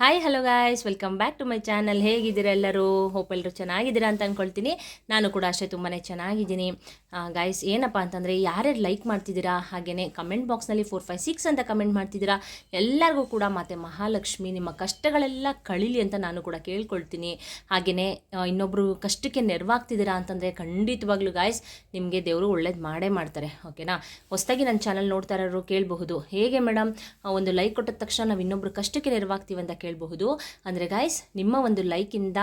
Hi hello guys, welcome back to my channel. ಹೇಗಿದ್ದೀರಾ ಎಲ್ಲರೂ? Hope ಎಲ್ಲರೂ ಚೆನ್ನಾಗಿದ್ದೀರಾ ಅಂತ ಅಂದ್ಕೊಳ್ತೀನಿ. ನಾನು ಕೂಡ ಅಷ್ಟೇ ತುಂಬಾ ಚೆನ್ನಾಗಿದ್ದೀನಿ. ಗಾಯ್ಸ್, ಏನಪ್ಪ ಅಂತಂದರೆ ಯಾರ್ಯಾರು ಲೈಕ್ ಮಾಡ್ತಿದ್ದೀರಾ, ಹಾಗೆಯೇ ಕಮೆಂಟ್ ಬಾಕ್ಸ್ನಲ್ಲಿ 456 ಅಂತ ಕಮೆಂಟ್ ಮಾಡ್ತಿದ್ದೀರಾ, ಎಲ್ಲರಿಗೂ ಕೂಡ ಮತ್ತೆ ಮಹಾಲಕ್ಷ್ಮಿ ನಿಮ್ಮ ಕಷ್ಟಗಳೆಲ್ಲ ಕಳೀಲಿ ಅಂತ ನಾನು ಕೂಡ ಕೇಳ್ಕೊಳ್ತೀನಿ. ಹಾಗೆಯೇ ಇನ್ನೊಬ್ಬರು ಕಷ್ಟಕ್ಕೆ ನೆರವಾಗ್ತಿದ್ದೀರಾ ಅಂತಂದರೆ ಖಂಡಿತವಾಗ್ಲೂ ಗಾಯ್ಸ್ ನಿಮಗೆ ದೇವರು ಒಳ್ಳೇದು ಮಾಡೇ ಮಾಡ್ತಾರೆ. ಓಕೆನಾ? ಹೊಸದಾಗಿ ನನ್ನ ಚಾನಲ್ ನೋಡ್ತಾ ಇರೋರು ಕೇಳಬಹುದು, ಹೇಗೆ ಮೇಡಮ್ ಒಂದು ಲೈಕ್ ಕೊಟ್ಟ ತಕ್ಷಣ ನಾವು ಇನ್ನೊಬ್ರು ಕಷ್ಟಕ್ಕೆ ನೆರವಾಗ್ತೀವಿ ಅಂತ ಕೇಳಬಹುದು. ಅಂದರೆ ಗಾಯ್ಸ್, ನಿಮ್ಮ ಒಂದು ಲೈಕಿಂದ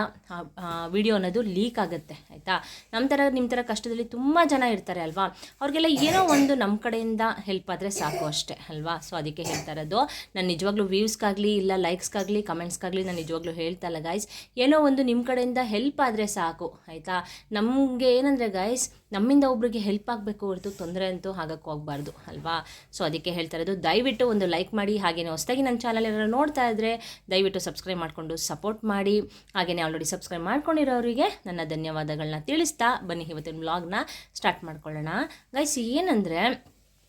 ವಿಡಿಯೋ ಅನ್ನೋದು ಲೀಕ್ ಆಗುತ್ತೆ, ಆಯಿತಾ? ನಿಮ್ಮ ಥರ ಕಷ್ಟದಲ್ಲಿ ತುಂಬ ಜನ ಇರ್ತಾರೆ ಅಲ್ವಾ, ಅವ್ರಿಗೆಲ್ಲ ಏನೋ ಒಂದು ನಮ್ಮ ಕಡೆಯಿಂದ ಹೆಲ್ಪ್ ಆದರೆ ಸಾಕು ಅಷ್ಟೇ ಅಲ್ವಾ. ಸೊ ಅದಕ್ಕೆ ಹೇಳ್ತಾ ಇರೋದು. ನಾನು ನಿಜವಾಗ್ಲೂ ವ್ಯೂಸ್ಗಾಗಲಿ ಇಲ್ಲ ಲೈಕ್ಸ್ಗಾಗಲಿ ಕಮೆಂಟ್ಸ್ಗಾಗಲಿ ನಾನು ನಿಜವಾಗ್ಲೂ ಹೇಳ್ತಾ ಇಲ್ಲ ಗಾಯ್ಸ್. ಏನೋ ಒಂದು ನಿಮ್ಮ ಕಡೆಯಿಂದ ಹೆಲ್ಪ್ ಆದರೆ ಸಾಕು, ಆಯಿತಾ? ನಮಗೆ ಏನಂದರೆ ಗಾಯ್ಸ್, ನಮ್ಮಿಂದ ಒಬ್ರಿಗೆ ಹೆಲ್ಪ್ ಆಗಬೇಕು ಹೊರತು ತೊಂದರೆ ಅಂತೂ ಆಗಕ್ಕೆ ಹೋಗಬಾರ್ದು ಅಲ್ವಾ. ಸೊ ಅದಕ್ಕೆ ಹೇಳ್ತಾ ಇರೋದು, ದಯವಿಟ್ಟು ಒಂದು ಲೈಕ್ ಮಾಡಿ. ಹಾಗೆಯೇ ಹೊಸದಾಗಿ ನನ್ನ ಚಾನಲ್ ಏನಾದ್ರು ನೋಡ್ತಾ ಇದ್ದರೆ ದಯವಿಟ್ಟು ಸಬ್ಸ್ಕ್ರೈಬ್ ಮಾಡಿಕೊಂಡು ಸಪೋರ್ಟ್ ಮಾಡಿ. ಹಾಗೆಯೇ ಆಲ್ರೆಡಿ ಸಬ್ಸ್ಕ್ರೈಬ್ ಮಾಡ್ಕೊಂಡಿರೋರಿಗೆ ನನ್ನ ಧನ್ಯವಾದಗಳನ್ನ ತಿಳಿಸ್ತಾ ಬನ್ನಿ ಇವತ್ತಿನ ವ್ಲಾಗ್ನ ಸ್ಟಾರ್ಟ್ ಮಾಡ್ಕೊಳ್ಳೋಣ. ಗೈಸ್, ಏನಂದರೆ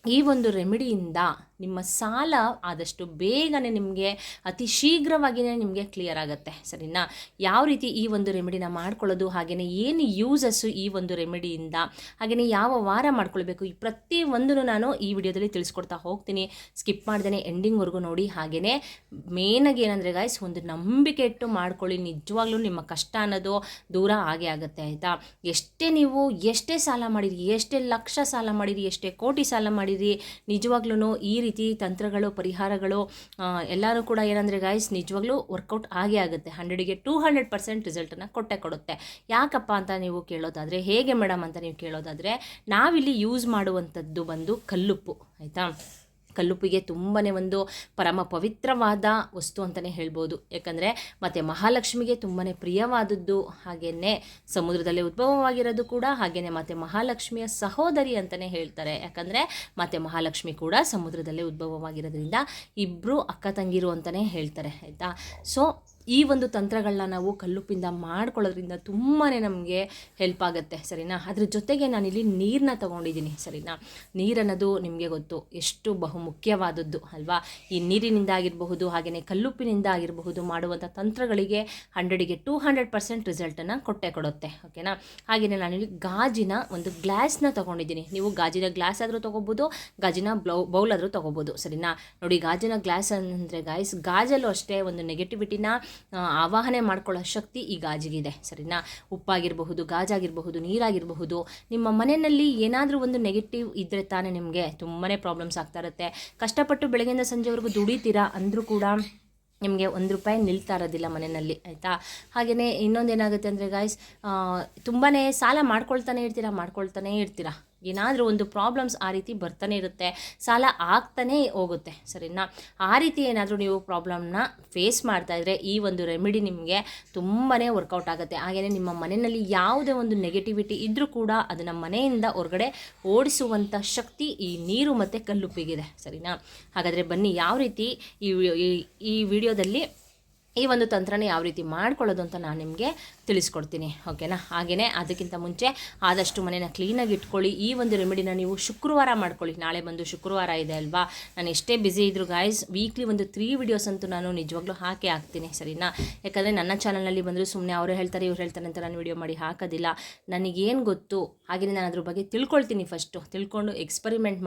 ಈ ಒಂದು ರೆಮಿಡಿಯಿಂದ ನಿಮ್ಮ ಸಾಲ ಆದಷ್ಟು ಬೇಗನೆ ನಿಮಗೆ ಅತಿ ಶೀಘ್ರವಾಗಿಯೇ ನಿಮಗೆ ಕ್ಲಿಯರ್ ಆಗುತ್ತೆ, ಸರಿನಾ? ಯಾವ ರೀತಿ ಈ ಒಂದು ರೆಮಿಡಿನ ಮಾಡ್ಕೊಳ್ಳೋದು, ಹಾಗೆಯೇ ಏನು ಯೂಸಸ್ಸು ಈ ಒಂದು ರೆಮಿಡಿಯಿಂದ, ಹಾಗೆಯೇ ಯಾವ ವಾರ ಮಾಡ್ಕೊಳ್ಬೇಕು, ಈ ಪ್ರತಿಯೊಂದನ್ನು ನಾನು ಈ ವಿಡಿಯೋದಲ್ಲಿ ತಿಳಿಸ್ಕೊಡ್ತಾ ಹೋಗ್ತೀನಿ. ಸ್ಕಿಪ್ ಮಾಡ್ದೇ ಎಂಡಿಂಗ್ವರೆಗೂ ನೋಡಿ. ಹಾಗೆಯೇ ಮೇನಾಗಿ ಏನಂದರೆ ಗಾಯ್ಸ್, ಒಂದು ನಂಬಿಕೆ ಇಟ್ಟು ಮಾಡ್ಕೊಳ್ಳಿ. ನಿಜವಾಗ್ಲೂ ನಿಮ್ಮ ಕಷ್ಟ ಅನ್ನೋದು ದೂರ ಆಗೇ ಆಗುತ್ತೆ, ಆಯಿತಾ? ಎಷ್ಟೇ ಸಾಲ ಮಾಡಿರಿ, ಎಷ್ಟೇ ಲಕ್ಷ ಸಾಲ ಮಾಡಿರಿ, ಎಷ್ಟೇ ಕೋಟಿ ಸಾಲ ಮಾಡಿರಿ, ನಿಜವಾಗ್ಲೂ ಈ ರೀತಿ ತಂತ್ರಗಳು ಪರಿಹಾರಗಳು ಎಲ್ಲರೂ ಕೂಡ ಏನಂದರೆ ಗಾಯ್ಸ್ ನಿಜವಾಗ್ಲೂ ವರ್ಕೌಟ್ ಆಗೇ ಆಗುತ್ತೆ. 100ಗೆ 200% ರಿಸಲ್ಟನ್ನು ಕೊಟ್ಟೆ ಕೊಡುತ್ತೆ. ಯಾಕಪ್ಪ ಅಂತ ನೀವು ಕೇಳೋದಾದರೆ, ಹೇಗೆ ಮೇಡಮ್ ಅಂತ ನೀವು ಕೇಳೋದಾದರೆ, ನಾವಿಲ್ಲಿ ಯೂಸ್ ಮಾಡುವಂಥದ್ದು ಬಂದು ಕಲ್ಲುಪ್ಪು, ಆಯಿತಾ? ಕಲ್ಲುಪ್ಪಿಗೆ ತುಂಬಾ ಒಂದು ಪರಮ ಪವಿತ್ರವಾದ ವಸ್ತು ಅಂತಲೇ ಹೇಳ್ಬೋದು. ಯಾಕಂದರೆ ಮತ್ತು ಮಹಾಲಕ್ಷ್ಮಿಗೆ ತುಂಬಾ ಪ್ರಿಯವಾದದ್ದು, ಹಾಗೆಯೇ ಸಮುದ್ರದಲ್ಲೇ ಉದ್ಭವವಾಗಿರೋದು ಕೂಡ, ಹಾಗೆಯೇ ಮತ್ತು ಮಹಾಲಕ್ಷ್ಮಿಯ ಸಹೋದರಿ ಅಂತಲೇ ಹೇಳ್ತಾರೆ. ಯಾಕಂದರೆ ಮತ್ತು ಮಹಾಲಕ್ಷ್ಮಿ ಕೂಡ ಸಮುದ್ರದಲ್ಲೇ ಉದ್ಭವವಾಗಿರೋದ್ರಿಂದ ಇಬ್ಬರು ಅಕ್ಕ ತಂಗಿರು ಅಂತಲೇ ಹೇಳ್ತಾರೆ, ಆಯಿತಾ? ಸೊ ಈ ಒಂದು ತಂತ್ರಗಳನ್ನ ನಾವು ಕಲ್ಲುಪ್ಪಿಂದ ಮಾಡ್ಕೊಳ್ಳೋದ್ರಿಂದ ತುಂಬಾ ನಮಗೆ ಹೆಲ್ಪ್ ಆಗುತ್ತೆ, ಸರಿನಾ? ಅದ್ರ ಜೊತೆಗೆ ನಾನಿಲ್ಲಿ ನೀರನ್ನ ತೊಗೊಂಡಿದ್ದೀನಿ, ಸರಿನಾ? ನೀರನ್ನೋದು ನಿಮಗೆ ಗೊತ್ತು ಎಷ್ಟು ಬಹುಮುಖ್ಯವಾದದ್ದು ಅಲ್ವಾ. ಈ ನೀರಿನಿಂದ ಆಗಿರಬಹುದು, ಹಾಗೆಯೇ ಕಲ್ಲುಪ್ಪಿನಿಂದ ಆಗಿರಬಹುದು ಮಾಡುವಂಥ ತಂತ್ರಗಳಿಗೆ 100ಗೆ 200% ರಿಸಲ್ಟನ್ನು ಕೊಟ್ಟೆ ಕೊಡುತ್ತೆ, ಓಕೆನಾ? ಹಾಗೆಯೇ ನಾನಿಲ್ಲಿ ಗಾಜಿನ ಒಂದು ಗ್ಲಾಸ್ನ ತೊಗೊಂಡಿದ್ದೀನಿ. ನೀವು ಗಾಜಿನ ಗ್ಲಾಸ್ ಆದರೂ ತೊಗೋಬೋದು, ಗಾಜಿನ ಬೌಲ್ ಆದರೂ ತೊಗೋಬೋದು, ಸರಿನಾ? ನೋಡಿ, ಗಾಜಿನ ಗ್ಲಾಸ್ ಅಂದರೆ ಗಾಯ್ಸ್, ಗಾಜಲ್ಲೂ ಅಷ್ಟೇ ಒಂದು ನೆಗೆಟಿವಿಟಿನ ಆವಾಹನೆ ಮಾಡ್ಕೊಳ್ಳೋ ಶಕ್ತಿ ಈ ಗಾಜಿಗಿದೆ, ಸರಿನಾ? ಉಪ್ಪಾಗಿರಬಹುದು, ಗಾಜಾಗಿರಬಹುದು, ನೀರಾಗಿರಬಹುದು, ನಿಮ್ಮ ಮನೆಯಲ್ಲಿ ಏನಾದರೂ ಒಂದು ನೆಗೆಟಿವ್ ಇದ್ದರೆ ತಾನೇ ನಿಮಗೆ ತುಂಬಾ ಪ್ರಾಬ್ಲಮ್ಸ್ ಆಗ್ತಾ ಇರುತ್ತೆ. ಕಷ್ಟಪಟ್ಟು ಬೆಳಗ್ಗೆಯಿಂದ ಸಂಜೆವರೆಗೂ ದುಡಿತೀರಾ ಅಂದರೂ ಕೂಡ ನಿಮಗೆ ₹1 ನಿಲ್ತಾ ಇರೋದಿಲ್ಲ ಮನೆಯಲ್ಲಿ, ಆಯಿತಾ? ಹಾಗೆಯೇ ಇನ್ನೊಂದೇನಾಗುತ್ತೆ ಅಂದರೆ ಗಾಯ್ಸ್, ತುಂಬಾ ಸಾಲ ಮಾಡ್ಕೊಳ್ತಾನೆ ಇರ್ತೀರಾ. ಏನಾದರೂ ಒಂದು ಪ್ರಾಬ್ಲಮ್ಸ್ ಆ ರೀತಿ ಬರ್ತಾನೆ ಇರುತ್ತೆ, ಸಾಲ ಆಗ್ತಾನೇ ಹೋಗುತ್ತೆ, ಸರಿನಾ? ಆ ರೀತಿ ಏನಾದರೂ ನೀವು ಪ್ರಾಬ್ಲಮ್ನ ಫೇಸ್ ಮಾಡ್ತಾಯಿದ್ರೆ ಈ ಒಂದು ರೆಮಿಡಿ ನಿಮಗೆ ತುಂಬಾ ವರ್ಕೌಟ್ ಆಗುತ್ತೆ. ಹಾಗೆಯೇ ನಿಮ್ಮ ಮನೆಯಲ್ಲಿ ಯಾವುದೇ ಒಂದು ನೆಗೆಟಿವಿಟಿ ಇದ್ದರೂ ಕೂಡ ಅದನ್ನು ಮನೆಯಿಂದ ಹೊರಗಡೆ ಓಡಿಸುವಂಥ ಶಕ್ತಿ ಈ ನೀರು ಮತ್ತು ಕಲ್ಲುಪ್ಪಿಗಿದೆ, ಸರಿನಾ? ಹಾಗಾದರೆ ಬನ್ನಿ ಯಾವ ರೀತಿ ಈ ವಿಡಿಯೋದಲ್ಲಿ ಈ ಒಂದು ತಂತ್ರನ ಯಾವ ರೀತಿ ಮಾಡ್ಕೊಳ್ಳೋದು ಅಂತ ನಾನು ನಿಮಗೆ ತಿಳಿಸ್ಕೊಡ್ತೀನಿ, ಓಕೆನಾ? ಹಾಗೆಯೇ ಅದಕ್ಕಿಂತ ಮುಂಚೆ ಆದಷ್ಟು ಮನೇನ ಕ್ಲೀನಾಗಿ ಇಟ್ಕೊಳ್ಳಿ. ಈ ಒಂದು ರೆಮಿಡಿನ ನೀವು ಶುಕ್ರವಾರ ಮಾಡ್ಕೊಳ್ಳಿ. ನಾಳೆ ಬಂದು ಶುಕ್ರವಾರ ಇದೆ ಅಲ್ವಾ. ನಾನು ಎಷ್ಟೇ ಬ್ಯುಸಿ ಇದ್ದರೂ ಗಾಯ್ಸ್, ವೀಕ್ಲಿ ಒಂದು 3 ವಿಡಿಯೋಸ್ ಅಂತೂ ನಾನು ನಿಜವಾಗ್ಲೂ ಹಾಕ್ತೀನಿ, ಸರಿನಾ? ಯಾಕಂದರೆ ನನ್ನ ಚಾನಲ್ನಲ್ಲಿ ಬಂದರೂ ಸುಮ್ಮನೆ ಅವರು ಹೇಳ್ತಾರೆ ಇವ್ರು ಹೇಳ್ತಾರೆ ಅಂತ ನಾನು ವಿಡಿಯೋ ಮಾಡಿ ಹಾಕೋದಿಲ್ಲ. ನನಗೇನು ಗೊತ್ತು ಹಾಗೆಯೇ ನಾನು ಅದ್ರ ಬಗ್ಗೆ ತಿಳ್ಕೊಳ್ತೀನಿ. ತಿಳ್ಕೊಂಡು ಎಕ್ಸ್ಪರಿಮೆಂಟ್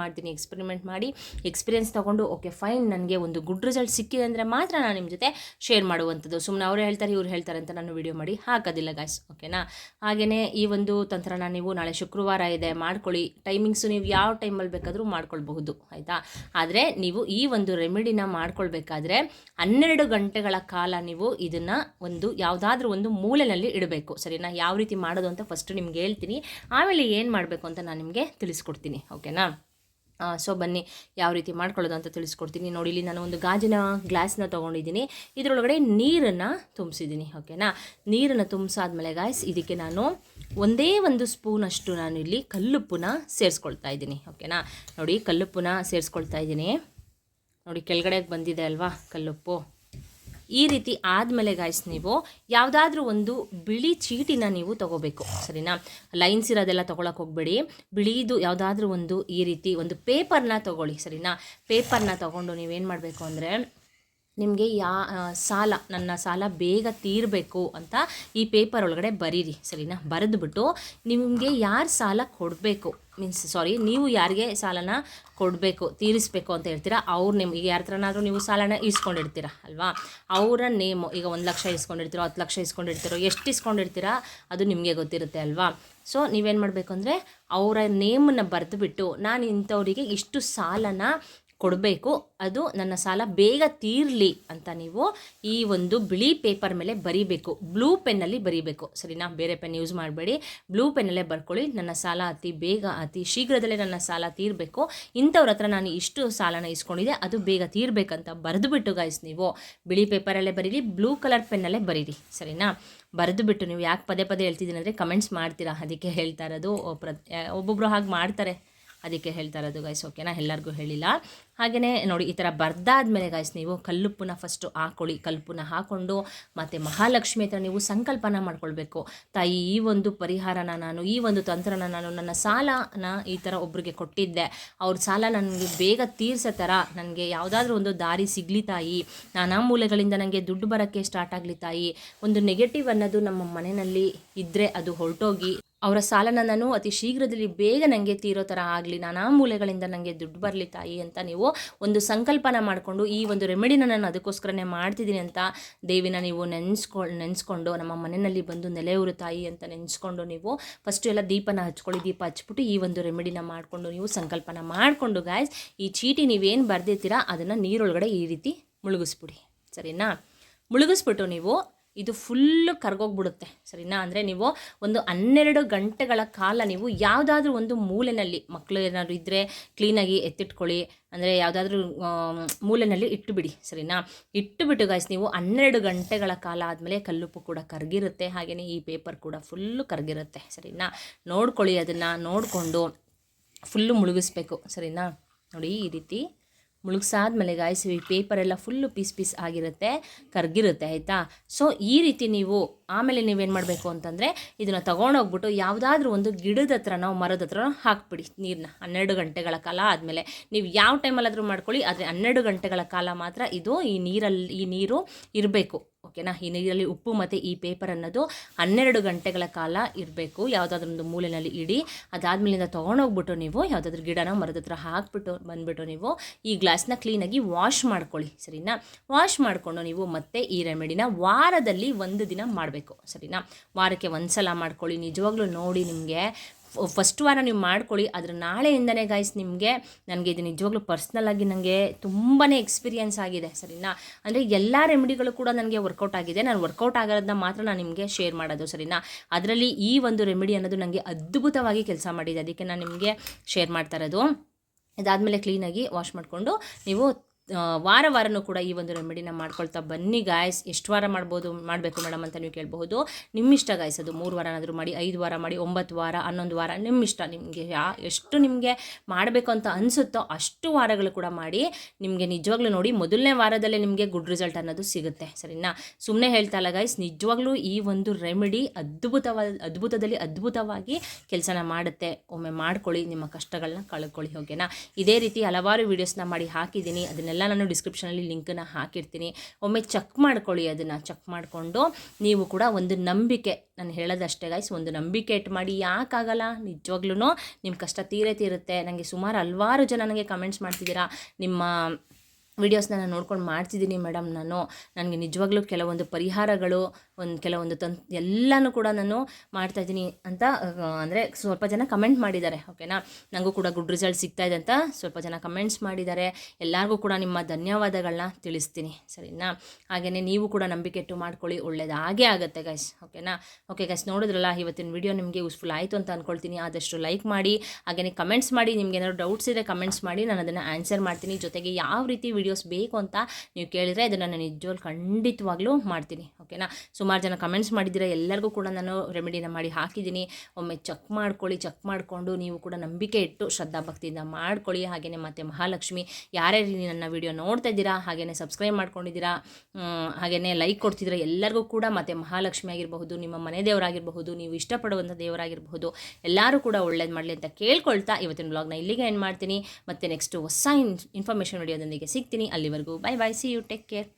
ಮಾಡಿ ಎಕ್ಸ್ಪೀರಿಯೆನ್ಸ್ ತೊಗೊಂಡು ಓಕೆ ಫೈನ್, ನನಗೆ ಒಂದು ಗುಡ್ ರಿಸಲ್ಟ್ ಸಿಕ್ಕಿದೆ ಅಂದರೆ ಮಾತ್ರ ನಾನು ನಿಮ್ಮ ಜೊತೆ ಶೇರ್ ಮಾಡುವಂಥದ್ದು. ಸುಮ್ಮನೆ ಅವರೇ ಹೇಳ್ತಾರೆ ಇವ್ರು ಹೇಳ್ತಾರೆ ಅಂತ ನಾನು ವಿಡಿಯೋ ಮಾಡಿ ಹಾಕೋದಿಲ್ಲ ಗಾಯ್ಸ್, ಓಕೆನಾ? ಹಾಗೆಯೇ ಈ ಒಂದು ತಂತ್ರನ ನೀವು ನಾಳೆ ಶುಕ್ರವಾರ ಇದೆ ಮಾಡ್ಕೊಳ್ಳಿ. ಟೈಮಿಂಗ್ಸು ನೀವು ಯಾವ ಟೈಮಲ್ಲಿ ಬೇಕಾದರೂ ಮಾಡ್ಕೊಳ್ಬಹುದು, ಆಯಿತಾ? ಆದರೆ ನೀವು ಈ ಒಂದು ರೆಮಿಡಿನ ಮಾಡ್ಕೊಳ್ಬೇಕಾದ್ರೆ 12 ಗಂಟೆಗಳ ಕಾಲ ನೀವು ಇದನ್ನು ಯಾವುದಾದ್ರೂ ಒಂದು ಮೂಲೆಯಲ್ಲಿ ಇಡಬೇಕು, ಸರಿನಾ? ಯಾವ ರೀತಿ ಮಾಡೋದು ಅಂತ ಫಸ್ಟು ನಿಮ್ಗೆ ಹೇಳ್ತೀನಿ, ಆಮೇಲೆ ಏನು ಮಾಡಬೇಕು ಅಂತ ನಾನು ನಿಮಗೆ ತಿಳಿಸ್ಕೊಡ್ತೀನಿ, ಓಕೆನಾ? ಸೊ ಬನ್ನಿ ಯಾವ ರೀತಿ ಮಾಡ್ಕೊಳ್ಳೋದು ಅಂತ ತಿಳಿಸ್ಕೊಡ್ತೀನಿ. ನೋಡಿ, ಇಲ್ಲಿ ನಾನು ಒಂದು ಗಾಜಿನ ಗ್ಲಾಸ್ನ ತೊಗೊಂಡಿದ್ದೀನಿ, ಇದರೊಳಗಡೆ ನೀರನ್ನು ತುಂಬಿಸಿದ್ದೀನಿ, ಓಕೆನಾ? ನೀರನ್ನು ತುಂಬಿಸಾದ್ಮೇಲೆ ಗಾಯ್ಸ್, ಇದಕ್ಕೆ ನಾನು ಒಂದೇ ಒಂದು ಸ್ಪೂನಷ್ಟು ನಾನು ಇಲ್ಲಿ ಕಲ್ಲುಪ್ಪನ್ನ ಸೇರಿಸ್ಕೊಳ್ತಾ ಇದ್ದೀನಿ, ಓಕೆನಾ? ನೋಡಿ, ಕಲ್ಲುಪ್ಪನ್ನ ಸೇರಿಸ್ಕೊಳ್ತಾ ಇದ್ದೀನಿ. ನೋಡಿ, ಕೆಳಗಡೆಗೆ ಬಂದಿದೆ ಅಲ್ವಾ ಕಲ್ಲುಪ್ಪು. ಈ ರೀತಿ ಆದಮೇಲೆ ಗಾಯ್ಸ್, ನೀವು ಯಾವುದಾದ್ರೂ ಒಂದು ಬಿಳಿ ಚೀಟಿನ ನೀವು ತೊಗೋಬೇಕು, ಸರಿನಾ? ಲೈನ್ಸ್ ಇರೋದೆಲ್ಲ ತೊಗೊಳಕ್ಕೆ ಹೋಗಬೇಡಿ. ಬಿಳಿದು ಯಾವುದಾದ್ರೂ ಈ ರೀತಿ ಒಂದು ಪೇಪರ್ನ ತೊಗೊಳ್ಳಿ, ಸರಿನಾ? ಪೇಪರ್ನ ತೊಗೊಂಡು ನೀವೇನು ಮಾಡಬೇಕು ಅಂದರೆ ನಿಮಗೆ ಸಾಲ, ನನ್ನ ಸಾಲ ಬೇಗ ತೀರಬೇಕು ಅಂತ ಈ ಪೇಪರ್ ಒಳಗಡೆ ಬರೀರಿ, ಸರಿನಾ. ಬರೆದುಬಿಟ್ಟು ನಿಮಗೆ ಯಾರು ಸಾಲ ಕೊಡಬೇಕು, ನೀವು ಯಾರಿಗೆ ಸಾಲನ ಕೊಡಬೇಕು, ತೀರಿಸಬೇಕು ಅಂತ ಹೇಳ್ತೀರಾ, ಅವ್ರು ನಿಮ್ಗೆ ಯಾರ ಹತ್ರನಾದ್ರೂ ನೀವು ಸಾಲನ ಇಸ್ಕೊಂಡಿರ್ತೀರ ಅಲ್ವಾ, ಅವರ ನೇಮು. ಈಗ 1 ಲಕ್ಷ ಇಸ್ಕೊಂಡಿರ್ತೀರೋ, 10 ಲಕ್ಷ ಇಸ್ಕೊಂಡಿರ್ತೀರೋ, ಎಷ್ಟು ಇಸ್ಕೊಂಡಿರ್ತೀರಾ ಅದು ನಿಮಗೆ ಗೊತ್ತಿರುತ್ತೆ ಅಲ್ವಾ. ಸೊ ನೀವೇನು ಮಾಡಬೇಕು ಅಂದರೆ ಅವರ ನೇಮನ್ನು ಬರೆದುಬಿಟ್ಟು ನಾನು ಇಂಥವರಿಗೆ ಇಷ್ಟು ಸಾಲನ ಕೊಡಬೇಕು, ಅದು ನನ್ನ ಸಾಲ ಬೇಗ ತೀರಲಿ ಅಂತ ನೀವು ಈ ಒಂದು ಬಿಳಿ ಪೇಪರ್ ಮೇಲೆ ಬರೀಬೇಕು. ಬ್ಲೂ ಪೆನ್ನಲ್ಲಿ ಬರೀಬೇಕು, ಸರಿನಾ. ಬೇರೆ ಪೆನ್ ಯೂಸ್ ಮಾಡಬೇಡಿ, ಬ್ಲೂ ಪೆನ್ನಲ್ಲೇ ಬರ್ಕೊಳ್ಳಿ. ನನ್ನ ಸಾಲ ಅತಿ ಬೇಗ, ಅತಿ ಶೀಘ್ರದಲ್ಲೇ ನನ್ನ ಸಾಲ ತೀರಬೇಕು, ಇಂಥವ್ರ ಹತ್ರ ನಾನು ಇಷ್ಟು ಸಾಲನ ಇಸ್ಕೊಂಡಿದ್ದೆ, ಅದು ಬೇಗ ತೀರಬೇಕಂತ ಬರೆದುಬಿಟ್ಟು ಗೈಸ್ ನೀವು ಬಿಳಿ ಪೇಪರಲ್ಲೇ ಬರೀರಿ, ಬ್ಲೂ ಕಲರ್ ಪೆನ್ನಲ್ಲೇ ಬರೀರಿ, ಸರಿನಾ. ಬರೆದುಬಿಟ್ಟು ನೀವು ಯಾಕೆ ಪದೇ ಪದೇ ಹೇಳ್ತಿದ್ದೀನಿ ಅಂದರೆ ಕಮೆಂಟ್ಸ್ ಮಾಡ್ತೀರಾ, ಅದಕ್ಕೆ ಹೇಳ್ತಾ ಇರೋದು. ಒಬ್ಬೊಬ್ಬರು ಹಾಗೆ ಮಾಡ್ತಾರೆ, ಅದಕ್ಕೆ ಹೇಳ್ತಾ ಇರೋದು ಗೈಸ್, ಓಕೆನಾ. ಎಲ್ಲರಿಗೂ ಹೇಳಿಲ್ಲ. ಹಾಗೆಯೇ ನೋಡಿ, ಈ ಥರ ಬರ್ದಾದ್ಮೇಲೆ ಗೈಸ್ ನೀವು ಕಲ್ಲುಪ್ಪನ್ನ ಫಸ್ಟು ಹಾಕ್ಕೊಳ್ಳಿ. ಕಲ್ಲುಪ್ಪನ್ನ ಹಾಕ್ಕೊಂಡು ಮತ್ತು ಮಹಾಲಕ್ಷ್ಮಿ ಹತ್ರ ನೀವು ಸಂಕಲ್ಪನ ಮಾಡ್ಕೊಳ್ಬೇಕು. ತಾಯಿ, ಈ ಒಂದು ಪರಿಹಾರನ ನಾನು, ಈ ಒಂದು ತಂತ್ರನ ನಾನು ನನ್ನ ಸಾಲನ ಈ ಥರ ಒಬ್ರಿಗೆ ಕೊಟ್ಟಿದ್ದೆ, ಅವ್ರ ಸಾಲ ನನಗೆ ಬೇಗ ತೀರ್ಸೋ ಥರ ನನಗೆ ಯಾವುದಾದ್ರೂ ಒಂದು ದಾರಿ ಸಿಗಲಿ ತಾಯಿ, ನಾನಾ ಮೂಲೆಗಳಿಂದ ನನಗೆ ದುಡ್ಡು ಬರೋಕ್ಕೆ ಸ್ಟಾರ್ಟ್ ಆಗಲಿ ತಾಯಿ, ಒಂದು ನೆಗೆಟಿವ್ ಅನ್ನೋದು ನಮ್ಮ ಮನೆಯಲ್ಲಿ ಇದ್ದರೆ ಅದು ಹೊರಟೋಗಿ ಅವರ ಸಾಲನ ನಾನು ಅತಿ ಶೀಘ್ರದಲ್ಲಿ ಬೇಗ ನನಗೆ ತೀರೋ ಥರ ಆಗಲಿ, ನಾನಾ ಮೂಲೆಗಳಿಂದ ನನಗೆ ದುಡ್ಡು ಬರಲಿ ತಾಯಿ ಅಂತ ನೀವು ಒಂದು ಸಂಕಲ್ಪನ ಮಾಡಿಕೊಂಡು, ಈ ಒಂದು ರೆಮಿಡಿನ ನಾನು ಅದಕ್ಕೋಸ್ಕರನೇ ಮಾಡ್ತಿದ್ದೀನಿ ಅಂತ ದೇವಿನ ನೀವು ನೆನೆಸ್ಕೊಂಡು ನಮ್ಮ ಮನೆಯಲ್ಲಿ ಬಂದು ನೆಲೆಯೂರು ತಾಯಿ ಅಂತ ನೆನೆಸ್ಕೊಂಡು ನೀವು ಫಸ್ಟು ಎಲ್ಲ ದೀಪನ ಹಚ್ಕೊಳ್ಳಿ. ದೀಪ ಹಚ್ಬಿಟ್ಟು ಈ ಒಂದು ರೆಮಿಡಿನ ಮಾಡಿಕೊಂಡು ನೀವು ಸಂಕಲ್ಪನ ಮಾಡಿಕೊಂಡು ಗಾಯ್ಸ್, ಈ ಚೀಟಿ ನೀವೇನು ಬರೆದಿರ್ತೀರಾ ಅದನ್ನು ನೀರೊಳಗಡೆ ಈ ರೀತಿ ಮುಳುಗಿಸ್ಬಿಡಿ, ಸರಿನಾ. ಮುಳುಗಿಸ್ಬಿಟ್ಟು ನೀವು ಇದು ಫುಲ್ಲು ಕರ್ಗೋಗ್ಬಿಡುತ್ತೆ, ಸರಿನಾ. ಅಂದರೆ ನೀವು ಒಂದು 12 ಗಂಟೆಗಳ ಕಾಲ ನೀವು ಯಾವುದಾದ್ರೂ ಒಂದು ಮೂಲೆಯಲ್ಲಿ, ಮಕ್ಕಳು ಏನಾದರೂ ಇದ್ದರೆ ಕ್ಲೀನಾಗಿ ಎತ್ತಿಟ್ಕೊಳ್ಳಿ, ಅಂದರೆ ಯಾವುದಾದ್ರೂ ಮೂಲೆಯಲ್ಲಿ ಇಟ್ಟುಬಿಡಿ, ಸರಿನಾ. ಇಟ್ಟುಬಿಟ್ಟು ಗಾಯ್ಸ್ ನೀವು 12 ಗಂಟೆಗಳ ಕಾಲ ಆದಮೇಲೆ ಕಲ್ಲುಪ್ಪು ಕೂಡ ಕರಗಿರುತ್ತೆ, ಹಾಗೆಯೇ ಈ ಪೇಪರ್ ಕೂಡ ಫುಲ್ಲು ಕರಗಿರುತ್ತೆ, ಸರಿನಾ. ನೋಡ್ಕೊಳ್ಳಿ, ಅದನ್ನು ನೋಡಿಕೊಂಡು ಫುಲ್ಲು ಮುಳುಗಿಸ್ಬೇಕು, ಸರಿನಾ. ನೋಡಿ ಈ ರೀತಿ ಮುಳುಗ್ಸಾದ್ಮೇಲೆ ಗಾಯ್ಸ್ ಈ ಪೇಪರೆಲ್ಲ ಫುಲ್ಲು ಪೀಸ್ ಆಗಿರುತ್ತೆ, ಕರಗಿರುತ್ತೆ, ಆಯಿತಾ. ಸೊ ಈ ರೀತಿ ನೀವು ಆಮೇಲೆ ನೀವೇನು ಮಾಡಬೇಕು ಅಂತಂದರೆ ಇದನ್ನು ತೊಗೊಂಡೋಗ್ಬಿಟ್ಟು ಯಾವುದಾದ್ರೂ ಒಂದು ಗಿಡದ ಹತ್ರನೋ ಮರದ ಹತ್ರನೋ ಹಾಕ್ಬಿಡಿ ನೀರನ್ನ. 12 ಗಂಟೆಗಳ ಕಾಲ ಆದಮೇಲೆ ನೀವು ಯಾವ ಟೈಮಲ್ಲಾದರೂ ಮಾಡ್ಕೊಳ್ಳಿ, ಆದರೆ 12 ಗಂಟೆಗಳ ಕಾಲ ಮಾತ್ರ ಇದು ಈ ನೀರು ಇರಬೇಕು, ಓಕೆನಾ. ಈ ನೀರಲ್ಲಿ ಉಪ್ಪು ಮತ್ತು ಈ ಪೇಪರ್ ಅನ್ನೋದು 12 ಗಂಟೆಗಳ ಕಾಲ ಇರಬೇಕು, ಯಾವುದಾದ್ರೂ ಒಂದು ಮೂಲೆಯಲ್ಲಿ ಇಡಿ. ಅದಾದಮೇಲಿಂದ ತೊಗೊಂಡೋಗ್ಬಿಟ್ಟು ನೀವು ಯಾವುದಾದ್ರೂ ಗಿಡನ ಮರದ ಹತ್ರ ಹಾಕ್ಬಿಟ್ಟು ಬಂದುಬಿಟ್ಟು ನೀವು ಈ ಗ್ಲಾಸ್ನ ಕ್ಲೀನಾಗಿ ವಾಶ್ ಮಾಡ್ಕೊಳ್ಳಿ, ಸರಿನಾ. ವಾಶ್ ಮಾಡಿಕೊಂಡು ನೀವು ಮತ್ತೆ ಈ ರೆಮಿಡಿನ ವಾರದಲ್ಲಿ 1 ದಿನ ಮಾಡಬೇಕು, ಸರಿನಾ. ವಾರಕ್ಕೆ 1 ಸಲ ಮಾಡ್ಕೊಳ್ಳಿ. ನಿಜವಾಗ್ಲೂ ನೋಡಿ, ನಿಮಗೆ ಫಸ್ಟ್ ವಾರ ನೀವು ಮಾಡ್ಕೊಳ್ಳಿ, ಆದರೆ ನಾಳೆಯಿಂದನೇ ಗಾಯ್ಸ್ ನಿಮಗೆ ನನಗೆ ಇದು ನಿಜವಾಗ್ಲೂ ಪರ್ಸ್ನಲ್ಲಾಗಿ ನನಗೆ ತುಂಬಾ ಎಕ್ಸ್ಪೀರಿಯೆನ್ಸ್ ಆಗಿದೆ, ಸರಿನಾ. ಅಂದರೆ ಎಲ್ಲ ರೆಮಿಡಿಗಳು ಕೂಡ ನನಗೆ ವರ್ಕೌಟ್ ಆಗಿದೆ, ನಾನು ವರ್ಕೌಟ್ ಆಗೋದನ್ನ ಮಾತ್ರ ನಾನು ನಿಮಗೆ ಶೇರ್ ಮಾಡೋದು, ಸರಿನಾ. ಅದರಲ್ಲಿ ಈ ಒಂದು ರೆಮಿಡಿ ಅನ್ನೋದು ನನಗೆ ಅದ್ಭುತವಾಗಿ ಕೆಲಸ ಮಾಡಿದೆ, ಅದಕ್ಕೆ ನಾನು ನಿಮಗೆ ಶೇರ್ ಮಾಡ್ತಾ ಇರೋದು. ಇದಾದಮೇಲೆ ಕ್ಲೀನಾಗಿ ವಾಶ್ ಮಾಡಿಕೊಂಡು ನೀವು ವಾರನೂ ಕೂಡ ಈ ಒಂದು ರೆಮಿಡಿನ ಮಾಡ್ಕೊಳ್ತಾ ಬನ್ನಿ ಗಾಯ್ಸ್. ಎಷ್ಟು ವಾರ ಮಾಡಬೇಕು ಮೇಡಮ್ ಅಂತ ನೀವು ಕೇಳಬಹುದು. ನಿಮ್ಮಿಷ್ಟ ಗಾಯ್ಸ್, ಅದು 3 ವಾರನಾದರೂ ಮಾಡಿ, 5 ವಾರ ಮಾಡಿ, 9 ವಾರ, 11 ವಾರ, ನಿಮ್ಮಿಷ್ಟ. ನಿಮಗೆ ಎಷ್ಟು ನಿಮಗೆ ಮಾಡಬೇಕು ಅಂತ ಅನಿಸುತ್ತೋ ಅಷ್ಟು ವಾರಗಳು ಕೂಡ ಮಾಡಿ. ನಿಮಗೆ ನಿಜವಾಗ್ಲೂ ನೋಡಿ, ಮೊದಲನೇ ವಾರದಲ್ಲೇ ನಿಮಗೆ ಗುಡ್ ರಿಸಲ್ಟ್ ಅನ್ನೋದು ಸಿಗುತ್ತೆ, ಸರಿನಾ. ಸುಮ್ಮನೆ ಹೇಳ್ತಾ ಇಲ್ಲ ಗಾಯ್ಸ್, ನಿಜವಾಗ್ಲೂ ಈ ಒಂದು ರೆಮಿಡಿ ಅದ್ಭುತವಾಗಿ ಕೆಲಸನ ಮಾಡುತ್ತೆ. ಒಮ್ಮೆ ಮಾಡ್ಕೊಳ್ಳಿ, ನಿಮ್ಮ ಕಷ್ಟಗಳನ್ನ ಕಳ್ಕೊಳ್ಳಿ, ಓಕೆನಾ. ಇದೇ ರೀತಿ ಹಲವಾರು ವೀಡಿಯೋಸ್ನ ಮಾಡಿ ಹಾಕಿದ್ದೀನಿ, ಅದನ್ನೆಲ್ಲ ನಾನು ಡಿಸ್ಕ್ರಿಪ್ಷನಲ್ಲಿ ಲಿಂಕನ್ನು ಹಾಕಿರ್ತೀನಿ. ಒಮ್ಮೆ ಚೆಕ್ ಮಾಡ್ಕೊಳ್ಳಿ, ಅದನ್ನು ಚೆಕ್ ಮಾಡಿಕೊಂಡು ನೀವು ಕೂಡ ಒಂದು ನಂಬಿಕೆ, ನಾನು ಹೇಳೋದಷ್ಟೇ ಗಾಯ್ಸ್, ಒಂದು ನಂಬಿಕೆ ಇಟ್ಟು ಮಾಡಿ. ಯಾಕಾಗಲ್ಲ, ನಿಜವಾಗ್ಲೂ ನಿಮ್ಮ ಕಷ್ಟ ತೀರುತ್ತೆ. ನನಗೆ ಸುಮಾರು ಹಲವಾರು ಜನ ನನಗೆ ಕಮೆಂಟ್ಸ್ ಮಾಡ್ತಿದ್ದೀರಾ, ನಿಮ್ಮ ವಿಡಿಯೋಸ್ನ ನಾನು ನೋಡ್ಕೊಂಡು ಮಾಡ್ತಿದ್ದೀನಿ ಮೇಡಮ್, ನನಗೆ ನಿಜವಾಗ್ಲೂ ಕೆಲವೊಂದು ಪರಿಹಾರಗಳು, ಕೆಲವೊಂದು ಎಲ್ಲನೂ ಕೂಡ ನಾನು ಮಾಡ್ತಾಯಿದ್ದೀನಿ ಅಂತ ಅಂದರೆ ಸ್ವಲ್ಪ ಜನ ಕಮೆಂಟ್ ಮಾಡಿದ್ದಾರೆ, ಓಕೆನಾ. ನನಗೂ ಕೂಡ ಗುಡ್ ರಿಸಲ್ಟ್ ಸಿಗ್ತಾಯಿದೆ ಅಂತ ಸ್ವಲ್ಪ ಜನ ಕಮೆಂಟ್ಸ್ ಮಾಡಿದ್ದಾರೆ. ಎಲ್ಲರಿಗೂ ಕೂಡ ನಿಮ್ಮ ಧನ್ಯವಾದಗಳನ್ನ ತಿಳಿಸ್ತೀನಿ, ಸರಿನಾ. ಹಾಗೆಯೇ ನೀವು ಕೂಡ ನಂಬಿಕೆ ಇಟ್ಟು ಮಾಡ್ಕೊಳ್ಳಿ, ಒಳ್ಳೇದಾಗೇ ಆಗುತ್ತೆ ಗೈಸ್, ಓಕೆನಾ. ಓಕೆ ಗೈಸ್, ನೋಡಿದ್ರಲ್ಲ, ಇವತ್ತಿನ ವಿಡಿಯೋ ನಿಮಗೆ ಯೂಸ್ಫುಲ್ ಆಯಿತು ಅಂತ ಅಂದ್ಕೊಳ್ತೀನಿ. ಆದಷ್ಟು ಲೈಕ್ ಮಾಡಿ, ಹಾಗೆಯೇ ಕಮೆಂಟ್ಸ್ ಮಾಡಿ. ನಿಮ್ಗೆ ಏನಾದ್ರು ಡೌಟ್ಸ್ ಇದ್ದರೆ ಕಮೆಂಟ್ಸ್ ಮಾಡಿ, ನಾನು ಅದನ್ನು ಆನ್ಸರ್ ಮಾಡ್ತೀನಿ. ಜೊತೆಗೆ ಯಾವ ರೀತಿ ವಿಡಿಯೋಸ್ ಬೇಕು ಅಂತ ನೀವು ಕೇಳಿದರೆ ಅದನ್ನು ನಾನು ನಿಜವಾಗ್ಲೂ ಖಂಡಿತವಾಗ್ಲೂ ಮಾಡ್ತೀನಿ, ಓಕೆನಾ. ಸುಮಾರು ಜನ ಕಮೆಂಟ್ಸ್ ಮಾಡಿದ್ದೀರಾ, ಎಲ್ಲರಿಗೂ ಕೂಡ ನಾನು ರೆಮಿಡಿನ ಮಾಡಿ ಹಾಕಿದ್ದೀನಿ. ಒಮ್ಮೆ ಚೆಕ್ ಮಾಡ್ಕೊಳ್ಳಿ, ಚೆಕ್ ಮಾಡಿಕೊಂಡು ನೀವು ಕೂಡ ನಂಬಿಕೆ ಇಟ್ಟು ಶ್ರದ್ಧಾ ಭಕ್ತಿಯಿಂದ ಮಾಡ್ಕೊಳ್ಳಿ. ಹಾಗೆಯೇ ಮತ್ತು ಮಹಾಲಕ್ಷ್ಮಿ, ಯಾರ್ಯಾರು ನನ್ನ ವಿಡಿಯೋ ನೋಡ್ತಾ ಇದ್ದೀರಾ, ಹಾಗೆಯೇ ಸಬ್ಸ್ಕ್ರೈಬ್ ಮಾಡ್ಕೊಂಡಿದ್ದೀರಾ, ಹಾಗೆಯೇ ಲೈಕ್ ಕೊಡ್ತಿದ್ದೀರಾ, ಎಲ್ಲರಿಗೂ ಕೂಡ ಮತ್ತು ಮಹಾಲಕ್ಷ್ಮಿ ಆಗಿರಬಹುದು, ನಿಮ್ಮ ಮನೆ ದೇವರಾಗಿರಬಹುದು, ನೀವು ಇಷ್ಟಪಡುವಂಥ ದೇವರಾಗಿರಬಹುದು, ಎಲ್ಲರೂ ಕೂಡ ಒಳ್ಳೇದು ಮಾಡಲಿ ಅಂತ ಕೇಳ್ಕೊಳ್ತಾ ಇವತ್ತಿನ ಬ್ಲಾಗ್ನ ಇಲ್ಲಿಗೆ ಎಂಡ್ ಮಾಡ್ತೀನಿ. ಮತ್ತು ನೆಕ್ಸ್ಟ್ ಹೊಸ ಇನ್ಫಾರ್ಮೇಷನ್ ವಿಡಿಯೋದೊಂದಿಗೆ ಸಿಗ್ತೀನಿ. ಅಲ್ಲಿವರೆಗೂ bye bye, see you, take care.